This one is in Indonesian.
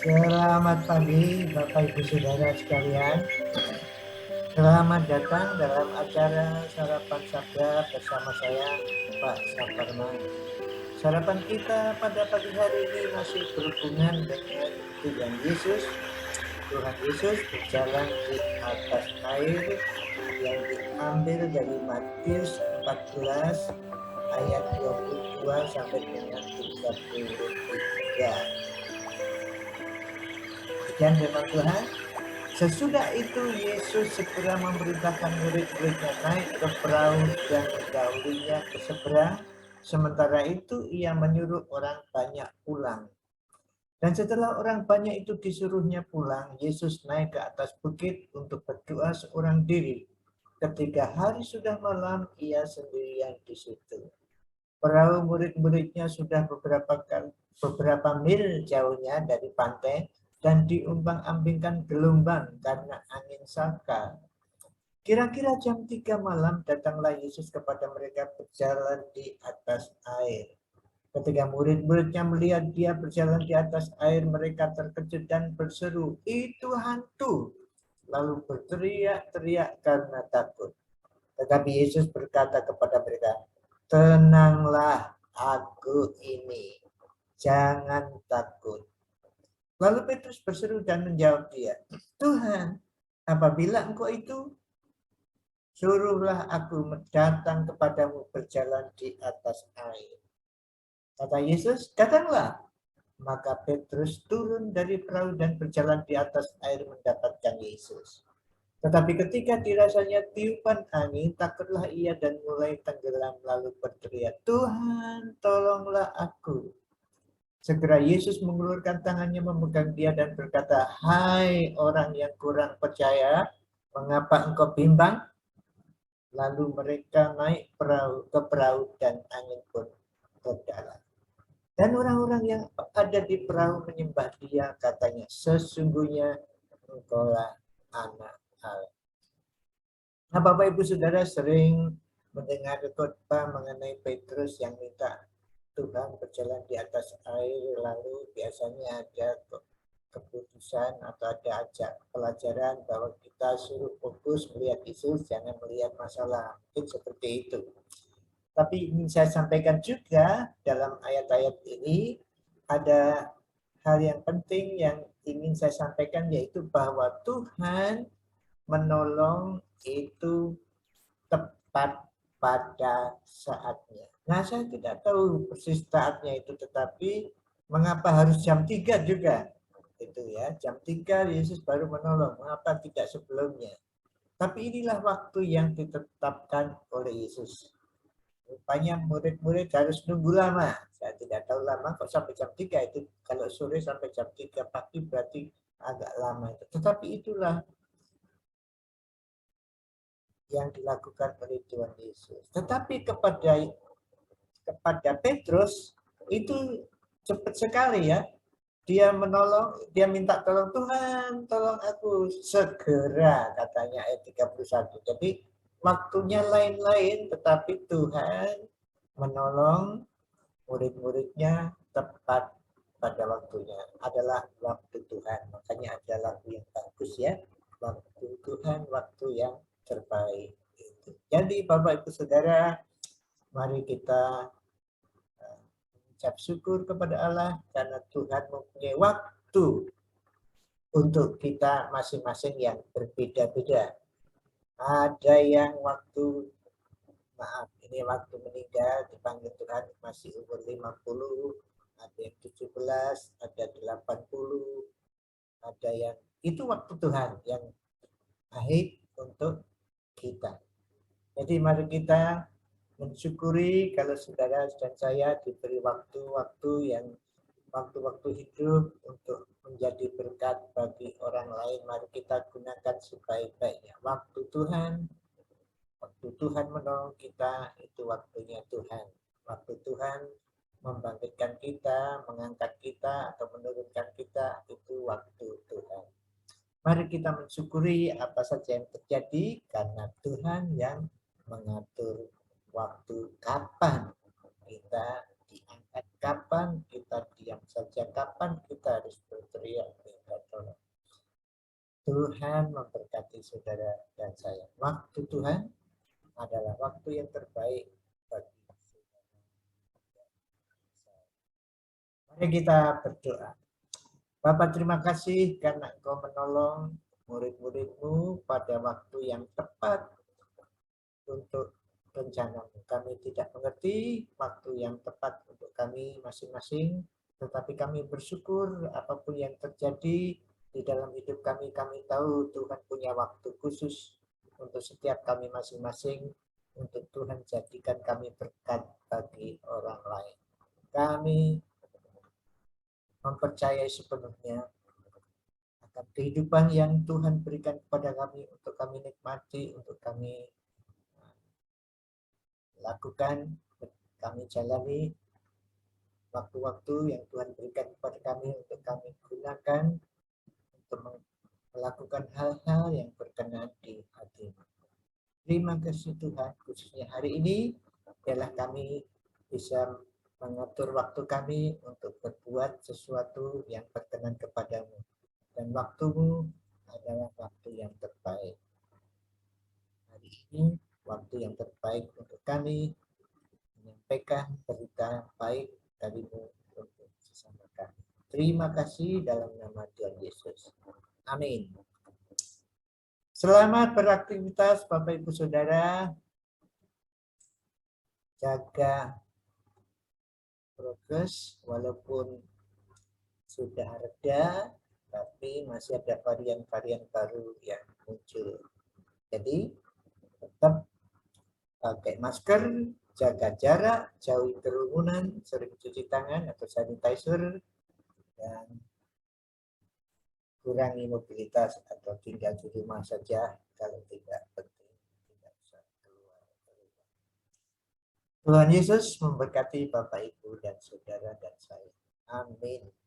Selamat pagi Bapak Ibu Saudara sekalian. Selamat datang dalam acara Sarapan Sabda bersama saya Pak Saparman. Sarapan kita pada pagi hari ini masih berhubungan dengan Tuhan Yesus. Tuhan Yesus berjalan di atas air yang diambil dari Matius 14 ayat 22 sampai dengan 33. Demikian firman Tuhan. Sesudah itu Yesus segera memerintahkan murid-muridnya naik ke perahu dan mendahulunya ke seberang. Sementara itu ia menyuruh orang banyak pulang. Dan setelah orang banyak itu disuruhnya pulang, Yesus naik ke atas bukit untuk berdoa seorang diri. Ketika hari sudah malam, ia sendirian di situ. Perahu murid-muridnya sudah beberapa mil jauhnya dari pantai dan diumbang-ambingkan gelombang karena angin saka. Kira-kira jam 3 malam datanglah Yesus kepada mereka berjalan di atas air. Ketika murid-muridnya melihat dia berjalan di atas air, mereka terkejut dan berseru, "Itu hantu!" Lalu berteriak-teriak karena takut. Tetapi Yesus berkata kepada mereka, "Tenanglah, aku ini. Jangan takut." Lalu Petrus berseru dan menjawab dia, "Tuhan, apabila engkau itu, suruhlah aku datang kepadamu berjalan di atas air." Kata Yesus, "Datanglah." Maka Petrus turun dari perahu dan berjalan di atas air mendapatkan Yesus. Tetapi ketika dirasanya tiupan angin, takutlah ia dan mulai tenggelam lalu berteriak, "Tuhan, tolonglah aku." Segera Yesus mengulurkan tangannya memegang dia dan berkata, "Hai orang yang kurang percaya, mengapa engkau bimbang?" Lalu mereka naik ke perahu dan angin pun reda. Dan orang-orang yang ada di perahu menyembah dia, katanya, "Sesungguhnya engkaulah anak Allah." Nah, Bapak Ibu Saudara sering mendengar khotbah mengenai Petrus yang minta Tuhan berjalan di atas air, lalu biasanya ada keputusan atau ada ajak pelajaran bahwa kita suruh fokus melihat Yesus, jangan melihat masalah. Mungkin seperti itu. Tapi ingin saya sampaikan juga dalam ayat-ayat ini ada hal yang penting yang ingin saya sampaikan, yaitu bahwa Tuhan menolong itu tepat pada saatnya. Nah, saya tidak tahu persis saatnya itu, tetapi mengapa harus jam 3 juga? Itu ya, jam 3 Yesus baru menolong. Mengapa tidak sebelumnya? Tapi inilah waktu yang ditetapkan oleh Yesus. Rupanya murid-murid harus nunggu lama. Saya tidak tahu lama kok sampai jam 3 itu. Kalau sore sampai jam 3 pagi berarti agak lama itu. Tetapi itulah yang dilakukan oleh Tuhan Yesus. Tetapi kepada Petrus itu cepat sekali ya. Dia menolong, dia minta tolong, "Tuhan, tolong aku segera," katanya ayat 31. Jadi waktunya lain-lain, tetapi Tuhan menolong murid-muridnya tepat pada waktunya. Adalah waktu Tuhan. Makanya ada lagu yang bagus ya. Waktu Tuhan, waktu yang terbaik. Jadi Bapak Ibu Saudara, mari kita ucap syukur kepada Allah karena Tuhan mempunyai waktu untuk kita masing-masing yang berbeda-beda. Ada yang waktu, maaf, ini waktu meninggal dipanggil Tuhan masih umur 50, ada yang 17, ada 80, ada yang itu waktu Tuhan yang baik untuk kita. Jadi mari kita mensyukuri kalau saudara dan saya diberi waktu-waktu yang waktu-waktu hidup untuk menjadi berkat bagi orang lain. Mari kita gunakan sebaik-baiknya. Waktu Tuhan menolong kita, itu waktunya Tuhan. Waktu Tuhan membangkitkan kita, mengangkat kita, atau menurunkan kita, itu waktu Tuhan. Mari kita mensyukuri apa saja yang terjadi karena Tuhan yang mengatur waktu, kapan kita diangkat, kapan kita diam saja, kapan kita harus berterima teriak minta tolong. Tuhan memberkati saudara dan saya. Waktu Tuhan adalah waktu yang terbaik bagi saudara dan saya. Mari kita berdoa. Bapak, terima kasih karena Engkau menolong murid-murid-Mu pada waktu yang tepat untuk rencanamu. Kami tidak mengerti waktu yang tepat untuk kami masing-masing, tetapi kami bersyukur apapun yang terjadi di dalam hidup kami tahu Tuhan punya waktu khusus untuk setiap kami masing-masing, untuk Tuhan jadikan kami berkat bagi orang lain. Kami mempercayai sepenuhnya akan kehidupan yang Tuhan berikan kepada kami untuk kami nikmati, untuk kami lakukan, kami jalani waktu-waktu yang Tuhan berikan kepada kami untuk kami gunakan untuk melakukan hal-hal yang berkenan di hati-Mu. Terima kasih Tuhan, khususnya hari ini biarlah kami bisa mengatur waktu kami untuk berbuat sesuatu yang berkenan kepadamu, dan waktu-Mu adalah waktu yang terbaik. Hari ini waktu yang terbaik untuk kami menyampaikan berita baik dari-Mu untuk sesama kami. Terima kasih dalam nama Tuhan Yesus. Amin. Selamat beraktivitas Bapak Ibu Saudara. Jaga prokes walaupun sudah reda, tapi masih ada varian-varian baru yang muncul. Jadi tetap pakai masker, jaga jarak, jauhi kerumunan, sering cuci tangan atau sanitizer, dan kurangi mobilitas atau tinggal di rumah saja kalau tidak penting, tidak usah keluar. Tuhan Yesus memberkati Bapak, Ibu, dan saudara dan saya. Amin.